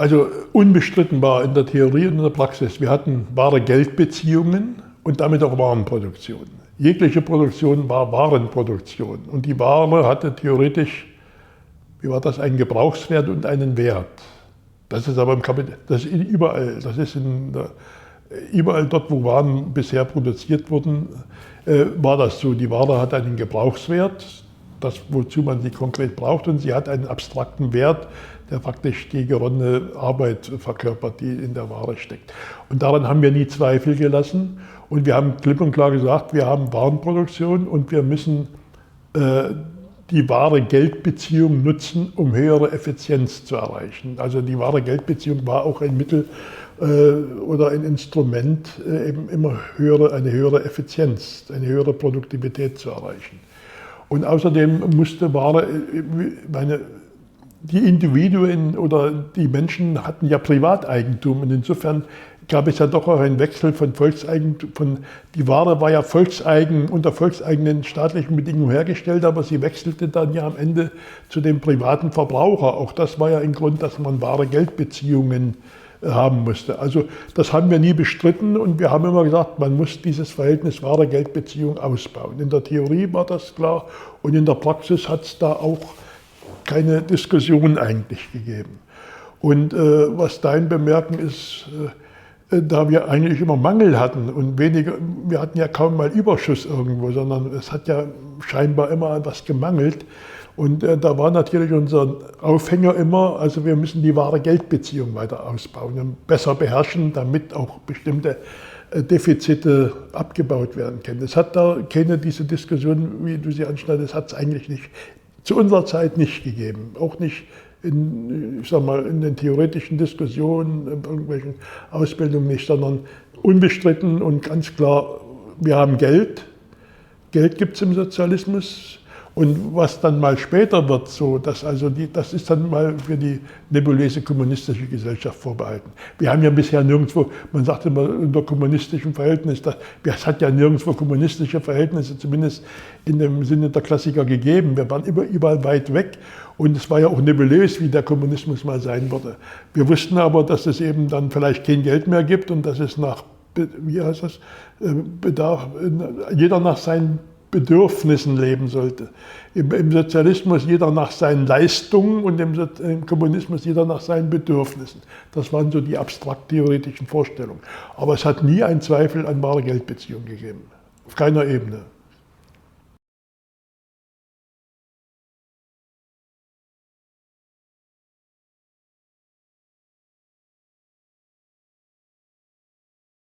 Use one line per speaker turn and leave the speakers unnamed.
Also unbestritten war in der Theorie und in der Praxis, wir hatten wahre Geldbeziehungen und damit auch Warenproduktion. Jegliche Produktion war Warenproduktion und die Ware hatte theoretisch, wie war das, einen Gebrauchswert und einen Wert. Das ist aber im Kapital, das ist überall, das ist überall dort, wo Waren bisher produziert wurden, war das so. Die Ware hat einen Gebrauchswert, das, wozu man sie konkret braucht, und sie hat einen abstrakten Wert, der praktisch die geronnene Arbeit verkörpert, die in der Ware steckt. Und daran haben wir nie Zweifel gelassen. Und wir haben klipp und klar gesagt, wir haben Warenproduktion und wir müssen die wahre Geldbeziehung nutzen, um höhere Effizienz zu erreichen. Also die wahre Geldbeziehung war auch ein Mittel oder ein Instrument, eben immer eine höhere Effizienz, eine höhere Produktivität zu erreichen. Und außerdem musste Ware, die Individuen oder die Menschen hatten ja Privateigentum und insofern gab es ja doch auch einen Wechsel von Volkseigentum. Die Ware war ja volkseigen, unter volkseigenen staatlichen Bedingungen hergestellt, aber sie wechselte dann ja am Ende zu dem privaten Verbraucher. Auch das war ja ein Grund, dass man wahre Geldbeziehungen haben musste. Also das haben wir nie bestritten und wir haben immer gesagt, man muss dieses Verhältnis wahre Geldbeziehung ausbauen. In der Theorie war das klar und in der Praxis hat es da auch keine Diskussion eigentlich gegeben. Und was dein Bemerken ist, da wir eigentlich immer Mangel hatten und wir hatten ja kaum mal Überschuss irgendwo, sondern es hat ja scheinbar immer an was gemangelt. Und da war natürlich unser Aufhänger immer, also wir müssen die wahre Geldbeziehung weiter ausbauen und besser beherrschen, damit auch bestimmte Defizite abgebaut werden können. Es hat da diese Diskussion, wie du sie anschneidest, hat es eigentlich nicht, zu unserer Zeit nicht gegeben. Auch nicht in den theoretischen Diskussionen, in irgendwelchen Ausbildungen nicht, sondern unbestritten und ganz klar, wir haben Geld. Geld gibt es im Sozialismus. Und was dann mal später wird, das ist dann mal für die nebulöse kommunistische Gesellschaft vorbehalten. Wir haben ja bisher nirgendwo, man sagt immer unter kommunistischen Verhältnissen, es hat ja nirgendwo kommunistische Verhältnisse, zumindest in dem Sinne der Klassiker gegeben. Wir waren überall weit weg und es war ja auch nebulös, wie der Kommunismus mal sein würde. Wir wussten aber, dass es eben dann vielleicht kein Geld mehr gibt und dass es jeder nach seinen Bedürfnissen leben sollte. Im Sozialismus jeder nach seinen Leistungen und im Kommunismus jeder nach seinen Bedürfnissen. Das waren so die abstrakt-theoretischen Vorstellungen. Aber es hat nie einen Zweifel an wahre Geldbeziehung gegeben. Auf keiner Ebene.